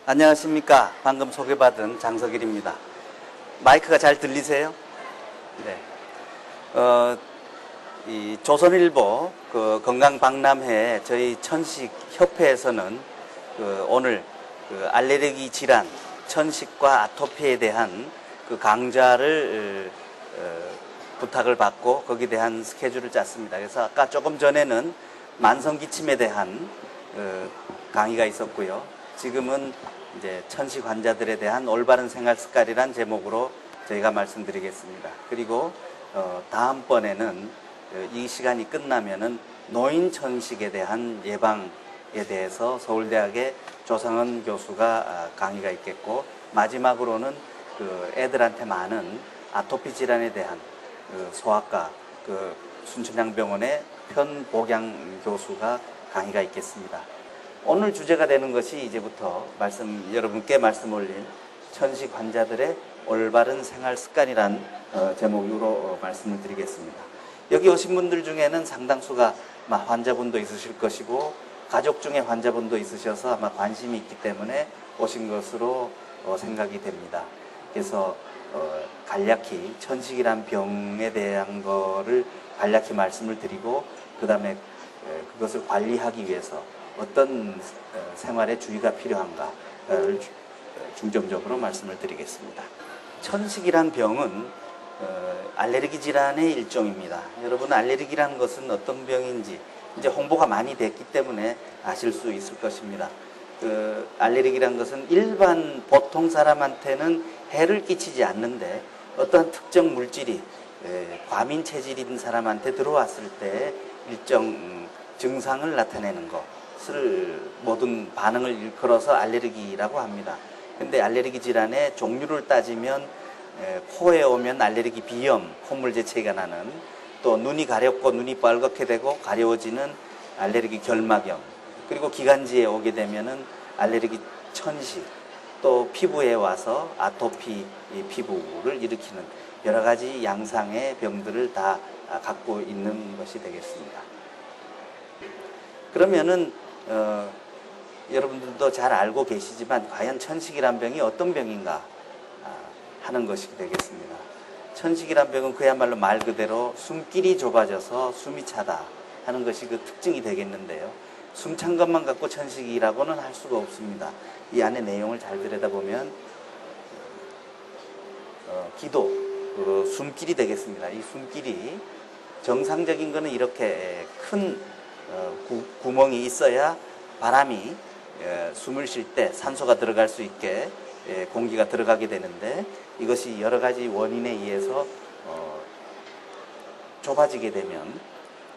안녕하십니까. 방금 소개받은 장석일입니다. 마이크가 잘 들리세요? 네. 이 조선일보 그 건강박람회 저희 천식협회에서는 오늘 알레르기 질환, 천식과 아토피에 대한 강좌를 부탁을 받고 거기에 대한 스케줄을 짰습니다. 그래서 아까 조금 전에는 만성기침에 대한 강의가 있었고요. 지금은 이제 천식 환자들에 대한 올바른 생활 습관이란 제목으로 저희가 말씀드리겠습니다. 그리고 다음번에는 이 시간이 끝나면은 노인 천식에 대한 예방에 대해서 서울대학의 조상은 교수가 강의가 있겠고, 마지막으로는 애들한테 많은 아토피 질환에 대한 소아과 순천향병원의 편복양 교수가 강의가 있겠습니다. 오늘 주제가 되는 것이 이제부터 여러분께 말씀 올릴 천식 환자들의 올바른 생활 습관이란 제목으로 말씀을 드리겠습니다. 여기 오신 분들 중에는 상당수가 환자분도 있으실 것이고 가족 중에 환자분도 있으셔서 아마 관심이 있기 때문에 오신 것으로 생각이 됩니다. 그래서 간략히 천식이란 병에 대한 거를 간략히 말씀을 드리고, 그 다음에 그것을 관리하기 위해서 어떤 생활에 주의가 필요한가를 중점적으로 말씀을 드리겠습니다. 천식이란 병은 알레르기 질환의 일종입니다. 여러분, 알레르기라는 것은 어떤 병인지 이제 홍보가 많이 됐기 때문에 아실 수 있을 것입니다. 알레르기라는 것은 일반 보통 사람한테는 해를 끼치지 않는데 어떠한 특정 물질이 과민 체질인 사람한테 들어왔을 때 일정 증상을 나타내는 것을 모든 반응을 일컬어서 알레르기라고 합니다. 근데 알레르기 질환의 종류를 따지면 코에 오면 알레르기 비염, 콧물 재채기가 나는, 또 눈이 가렵고 눈이 빨갛게 되고 가려워지는 알레르기 결막염, 그리고 기관지에 오게 되면은 알레르기 천식, 또 피부에 와서 아토피 피부를 일으키는 여러 가지 양상의 병들을 다 갖고 있는 것이 되겠습니다. 그러면은 여러분들도 잘 알고 계시지만 과연 천식이란 병이 어떤 병인가 하는 것이 되겠습니다. 천식이란 병은 그야말로 말 그대로 숨길이 좁아져서 숨이 차다 하는 것이 그 특징이 되겠는데요. 숨찬 것만 갖고 천식이라고는 할 수가 없습니다. 이 안에 내용을 잘 들여다보면 기도, 숨길이 되겠습니다. 이 숨길이 정상적인 거는 이렇게 큰 구멍이 있어야 바람이 숨을 쉴 때 산소가 들어갈 수 있게 공기가 들어가게 되는데, 이것이 여러 가지 원인에 의해서 좁아지게 되면,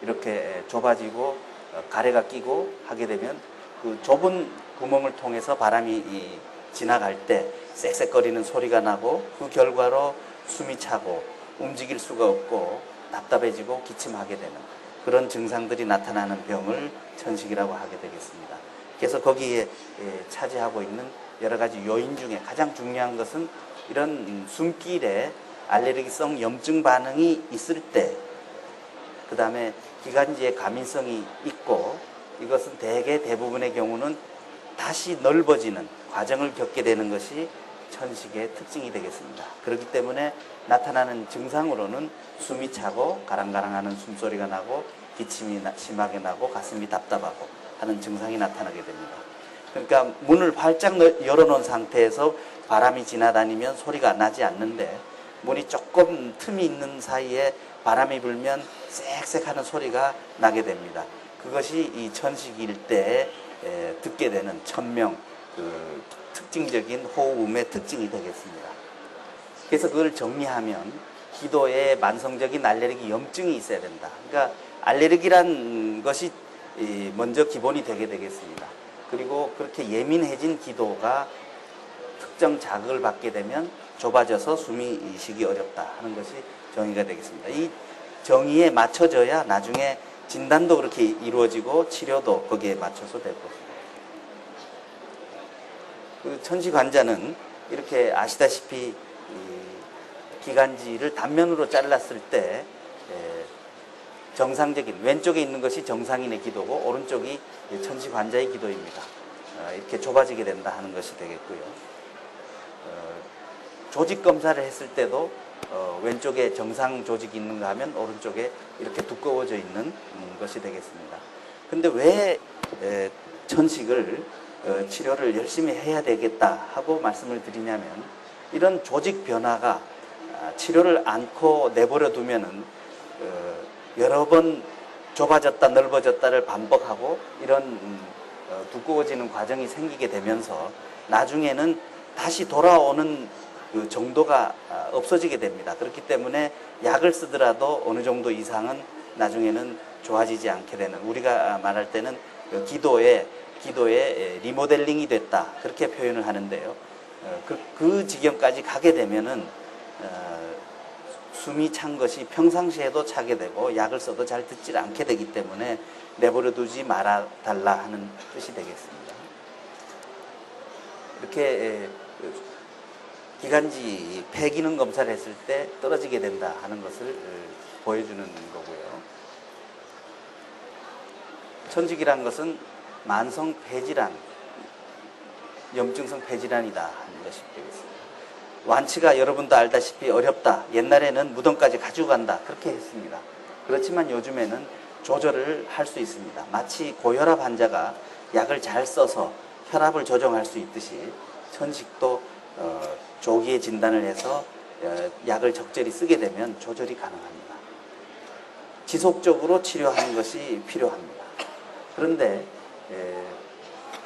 이렇게 좁아지고 가래가 끼고 하게 되면 그 좁은 구멍을 통해서 바람이 지나갈 때 쌕쌕거리는 소리가 나고, 그 결과로 숨이 차고 움직일 수가 없고 답답해지고 기침하게 되는 그런 증상들이 나타나는 병을 천식이라고 하게 되겠습니다. 그래서 거기에 차지하고 있는 여러 가지 요인 중에 가장 중요한 것은 이런 숨길에 알레르기성 염증 반응이 있을 때, 그 다음에 기관지에 가민성이 있고, 이것은 대부분의 경우는 다시 넓어지는 과정을 겪게 되는 것이 천식의 특징이 되겠습니다. 그렇기 때문에 나타나는 증상으로는 숨이 차고 가랑가랑하는 숨소리가 나고 기침이 심하게 나고 가슴이 답답하고 하는 증상이 나타나게 됩니다. 그러니까 문을 활짝 열어놓은 상태에서 바람이 지나다니면 소리가 나지 않는데, 문이 조금 틈이 있는 사이에 바람이 불면 쌕쌕하는 소리가 나게 됩니다. 그것이 이 천식일 때 듣게 되는 천명 특징적인 호흡음의 특징이 되겠습니다. 그래서 그걸 정리하면 기도에 만성적인 알레르기 염증이 있어야 된다. 그러니까 알레르기란 것이 먼저 기본이 되게 되겠습니다. 그리고 그렇게 예민해진 기도가 특정 자극을 받게 되면 좁아져서 숨이 쉬기 어렵다 하는 것이 정의가 되겠습니다. 이 정의에 맞춰져야 나중에 진단도 그렇게 이루어지고 치료도 거기에 맞춰서 되고, 그 천식 환자는 이렇게 아시다시피 기관지를 단면으로 잘랐을 때 정상적인, 왼쪽에 있는 것이 정상인의 기도고 오른쪽이 천식 환자의 기도입니다. 이렇게 좁아지게 된다 하는 것이 되겠고요. 조직 검사를 했을 때도 왼쪽에 정상 조직이 있는가 하면 오른쪽에 이렇게 두꺼워져 있는 것이 되겠습니다. 근데 왜 천식을 치료를 열심히 해야 되겠다 하고 말씀을 드리냐면, 이런 조직 변화가 치료를 않고 내버려 두면은 여러 번 좁아졌다 넓어졌다를 반복하고 이런 두꺼워지는 과정이 생기게 되면서 나중에는 다시 돌아오는 그 정도가 없어지게 됩니다. 그렇기 때문에 약을 쓰더라도 어느 정도 이상은 나중에는 좋아지지 않게 되는, 우리가 말할 때는 기도에 리모델링이 됐다, 그렇게 표현을 하는데요. 그 지경까지 가게 되면은 숨이 찬 것이 평상시에도 차게 되고 약을 써도 잘 듣질 않게 되기 때문에 내버려 두지 말아 달라 하는 뜻이 되겠습니다. 이렇게 기관지 폐기능 검사를 했을 때 떨어지게 된다 하는 것을 보여주는 거고요. 천식이란 것은 만성 폐질환, 염증성 폐질환이다 하는 것이 되겠습니다. 완치가 여러분도 알다시피 어렵다. 옛날에는 무덤까지 가지고 간다, 그렇게 했습니다. 그렇지만 요즘에는 조절을 할 수 있습니다. 마치 고혈압 환자가 약을 잘 써서 혈압을 조정할 수 있듯이 천식도 조기에 진단을 해서 약을 적절히 쓰게 되면 조절이 가능합니다. 지속적으로 치료하는 것이 필요합니다. 그런데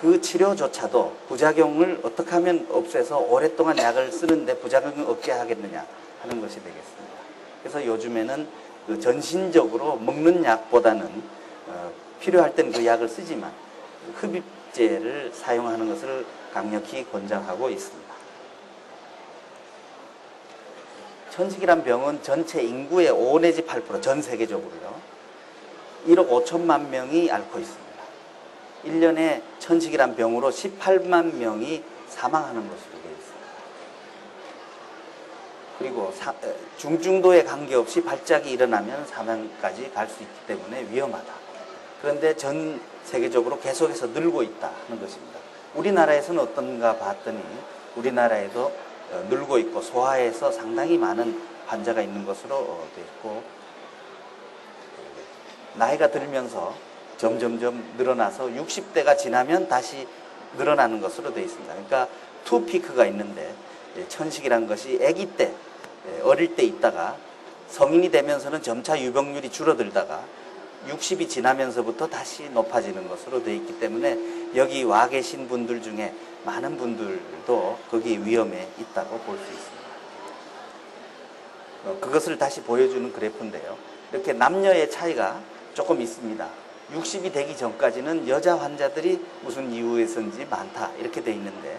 그 치료조차도 부작용을 어떻게 하면 없애서 오랫동안 약을 쓰는데 부작용을 없게 하겠느냐 하는 것이 되겠습니다. 그래서 요즘에는 그 전신적으로 먹는 약보다는 필요할 때는 그 약을 쓰지만 흡입제를 사용하는 것을 강력히 권장하고 있습니다. 천식이란 병은 전체 인구의 5 내지 8%, 전 세계적으로요, 1억 5천만 명이 앓고 있습니다. 1년에 천식이란 병으로 18만 명이 사망하는 것으로 되어 있습니다. 그리고 중증도에 관계없이 발작이 일어나면 사망까지 갈 수 있기 때문에 위험하다. 그런데 전 세계적으로 계속해서 늘고 있다 하는 것입니다. 우리나라에서는 어떤가 봤더니 우리나라에도 늘고 있고 소아에서 상당히 많은 환자가 있는 것으로 되어 있고, 나이가 들면서 점점점 늘어나서 60대가 지나면 다시 늘어나는 것으로 되어 있습니다. 그러니까 투피크가 있는데, 천식이란 것이 아기 때, 어릴 때 있다가 성인이 되면서는 점차 유병률이 줄어들다가 60이 지나면서부터 다시 높아지는 것으로 되어 있기 때문에 여기 와 계신 분들 중에 많은 분들도 거기 위험에 있다고 볼 수 있습니다. 그것을 다시 보여주는 그래프인데요. 이렇게 남녀의 차이가 조금 있습니다. 60이 되기 전까지는 여자 환자들이 무슨 이유에서인지 많다, 이렇게 돼 있는데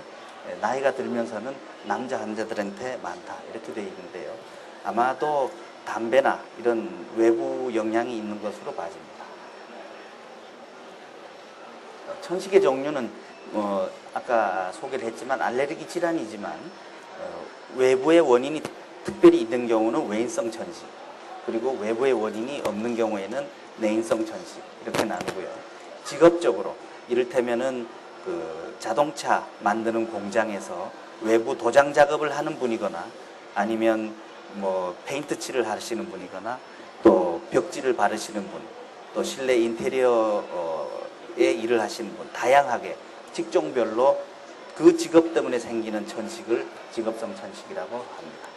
나이가 들면서는 남자 환자들한테 많다, 이렇게 돼 있는데요. 아마도 담배나 이런 외부 영향이 있는 것으로 봐집니다. 천식의 종류는 아까 소개를 했지만 알레르기 질환이지만 외부의 원인이 특별히 있는 경우는 외인성 천식, 그리고 외부의 원인이 없는 경우에는 내인성 천식, 이렇게 나누고요. 직업적으로 이를테면은 그 자동차 만드는 공장에서 외부 도장 작업을 하는 분이거나 아니면 뭐 페인트 칠을 하시는 분이거나 또 벽지를 바르시는 분, 또 실내 인테리어의 일을 하시는 분, 다양하게 직종별로 그 직업 때문에 생기는 천식을 직업성 천식이라고 합니다.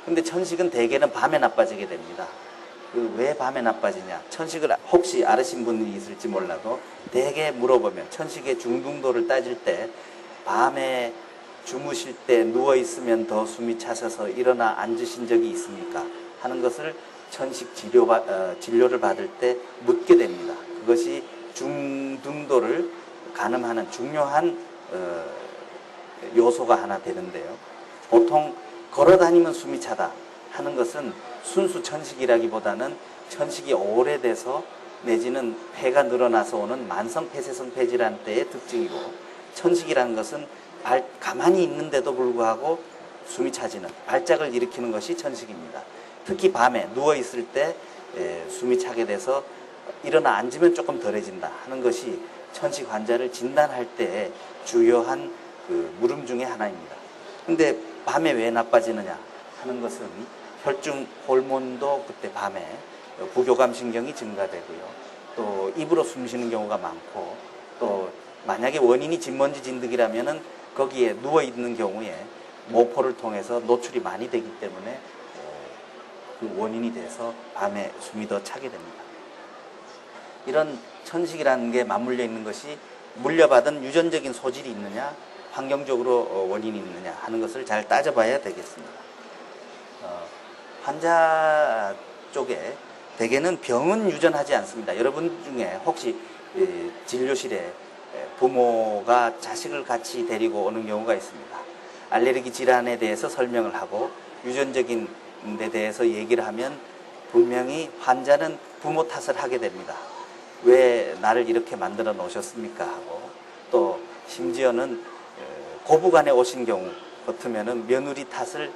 근데 천식은 대개는 밤에 나빠지게 됩니다. 왜 밤에 나빠지냐? 천식을 혹시 알으신 분이 있을지 몰라도 대개 물어보면 천식의 중등도를 따질 때 밤에 주무실 때 누워있으면 더 숨이 차셔서 일어나 앉으신 적이 있습니까? 하는 것을 천식 진료를 받을 때 묻게 됩니다. 그것이 중등도를 가늠하는 중요한 요소가 하나 되는데요. 보통 걸어다니면 숨이 차다 하는 것은 순수 천식이라기보다는 천식이 오래돼서 내지는 폐가 늘어나서 오는 만성 폐쇄성 폐질환 때의 특징이고, 천식이라는 것은 가만히 있는데도 불구하고 숨이 차지는 발작을 일으키는 것이 천식입니다. 특히 밤에 누워 있을 때 숨이 차게 돼서 일어나 앉으면 조금 덜해진다 하는 것이 천식 환자를 진단할 때 주요한 그 물음 중에 하나입니다. 근데 밤에 왜 나빠지느냐 하는 것은 혈중 호르몬도 그때 밤에 부교감 신경이 증가되고요. 또 입으로 숨 쉬는 경우가 많고, 또 만약에 원인이 진먼지 진드기라면은 거기에 누워 있는 경우에 모포를 통해서 노출이 많이 되기 때문에 그 원인이 돼서 밤에 숨이 더 차게 됩니다. 이런 천식이라는 게 맞물려 있는 것이 물려받은 유전적인 소질이 있느냐, 환경적으로 원인이 있느냐 하는 것을 잘 따져봐야 되겠습니다. 환자 쪽에 대개는 병은 유전하지 않습니다. 여러분 중에 혹시 진료실에 부모가 자식을 같이 데리고 오는 경우가 있습니다. 알레르기 질환에 대해서 설명을 하고 유전적인 데 대해서 얘기를 하면 분명히 환자는 부모 탓을 하게 됩니다. 왜 나를 이렇게 만들어 놓으셨습니까? 하고, 또 심지어는 고부간에 오신 경우 같으면은 며느리 탓을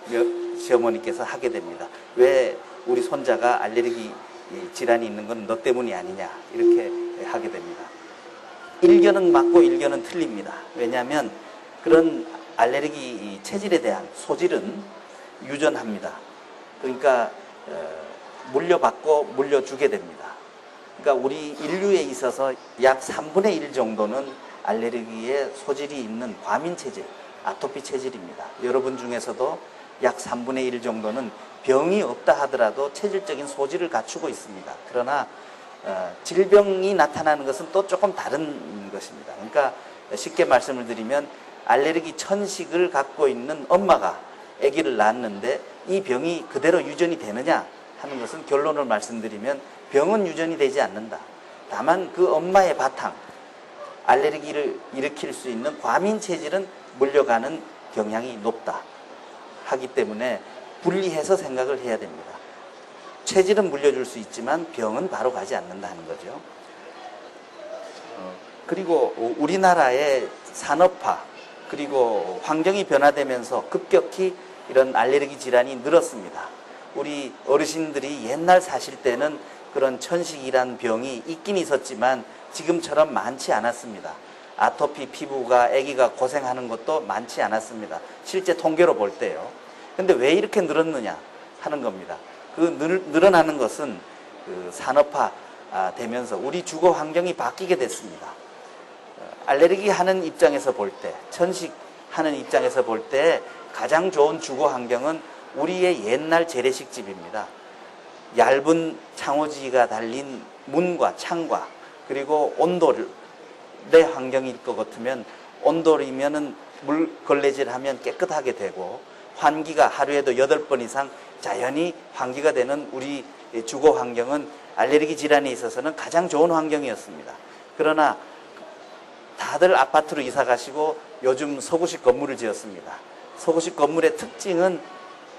시어머니께서 하게 됩니다. 왜 우리 손자가 알레르기 질환이 있는 건 너 때문이 아니냐 이렇게 하게 됩니다. 일견은 맞고 일견은 틀립니다. 왜냐하면 그런 알레르기 체질에 대한 소질은 유전합니다. 그러니까 물려받고 물려주게 됩니다. 그러니까 우리 인류에 있어서 약 3분의 1 정도는 알레르기에 소질이 있는 과민 체질, 아토피 체질입니다. 여러분 중에서도 약 3분의 1 정도는 병이 없다 하더라도 체질적인 소질을 갖추고 있습니다. 그러나 질병이 나타나는 것은 또 조금 다른 것입니다. 그러니까 쉽게 말씀을 드리면 알레르기 천식을 갖고 있는 엄마가 아기를 낳았는데 이 병이 그대로 유전이 되느냐 하는 것은 결론을 말씀드리면 병은 유전이 되지 않는다. 다만 그 엄마의 바탕, 알레르기를 일으킬 수 있는 과민 체질은 물려가는 경향이 높다 하기 때문에 분리해서 생각을 해야 됩니다. 체질은 물려줄 수 있지만 병은 바로 가지 않는다 하는 거죠. 그리고 우리나라의 산업화 그리고 환경이 변화되면서 급격히 이런 알레르기 질환이 늘었습니다. 우리 어르신들이 옛날 사실 때는 그런 천식이란 병이 있긴 있었지만 지금처럼 많지 않았습니다. 아토피 피부가 아기가 고생하는 것도 많지 않았습니다. 실제 통계로 볼 때요. 근데 왜 이렇게 늘었느냐 하는 겁니다. 그 늘어나는 것은 그 산업화 되면서 우리 주거 환경이 바뀌게 됐습니다. 알레르기 하는 입장에서 볼 때, 천식 하는 입장에서 볼 때 가장 좋은 주거 환경은 우리의 옛날 재래식 집입니다. 얇은 창호지가 달린 문과 창과 그리고 온돌의 환경일 것 같으면 온돌이면은 물 걸레질 하면 깨끗하게 되고 환기가 하루에도 8번 이상 자연히 환기가 되는 우리 주거 환경은 알레르기 질환에 있어서는 가장 좋은 환경이었습니다. 그러나 다들 아파트로 이사 가시고 요즘 서구식 건물을 지었습니다. 서구식 건물의 특징은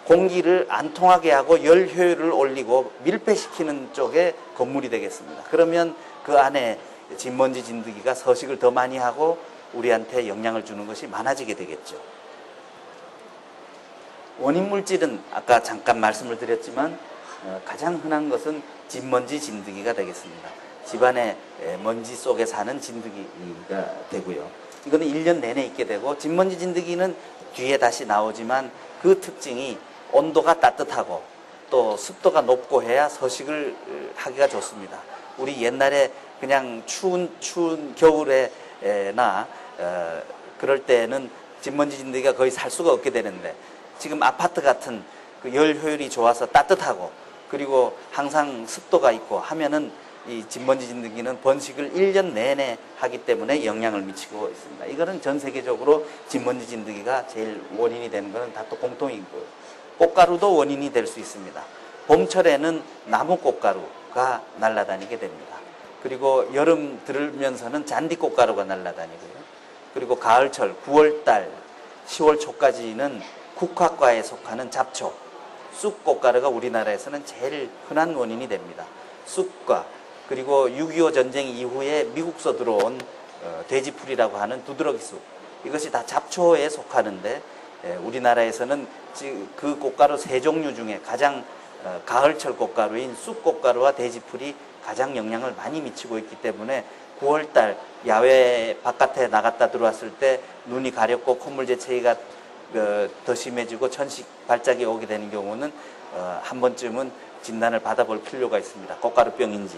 공기를 안 통하게 하고 열 효율을 올리고 밀폐시키는 쪽의 건물이 되겠습니다. 그러면 그 안에 진먼지 진드기가 서식을 더 많이 하고 우리한테 영향을 주는 것이 많아지게 되겠죠. 원인 물질은 아까 잠깐 말씀을 드렸지만 가장 흔한 것은 진먼지 진드기가 되겠습니다. 집안의 먼지 속에 사는 진드기가 되고요. 이거는 1년 내내 있게 되고 진먼지 진드기는 뒤에 다시 나오지만 그 특징이 온도가 따뜻하고 또 습도가 높고 해야 서식을 하기가 좋습니다. 우리 옛날에 그냥 추운 겨울에나 그럴 때는 진먼지 진드기가 거의 살 수가 없게 되는데 지금 아파트 같은 그 열 효율이 좋아서 따뜻하고 그리고 항상 습도가 있고 하면은 이 진먼지 진드기는 번식을 1년 내내 하기 때문에 영향을 미치고 있습니다. 이거는 전 세계적으로 진먼지 진드기가 제일 원인이 되는 것은 다 또 공통이고 꽃가루도 원인이 될 수 있습니다. 봄철에는 나무 꽃가루가 날아다니게 됩니다. 그리고 여름 들으면서는 잔디 꽃가루가 날아다니고요. 그리고 가을철 9월달 10월 초까지는 국화과에 속하는 잡초, 쑥 꽃가루가 우리나라에서는 제일 흔한 원인이 됩니다. 쑥과 그리고 6.25 전쟁 이후에 미국서 들어온 돼지풀이라고 하는 두드러기 쑥, 이것이 다 잡초에 속하는데 우리나라에서는 그 꽃가루 세 종류 중에 가장 가을철 꽃가루인 쑥꽃가루와 대지풀이 가장 영향을 많이 미치고 있기 때문에 9월달 야외 바깥에 나갔다 들어왔을 때 눈이 가렵고 콧물 재채기가 더 심해지고 천식 발작이 오게 되는 경우는 한 번쯤은 진단을 받아볼 필요가 있습니다. 꽃가루병인지.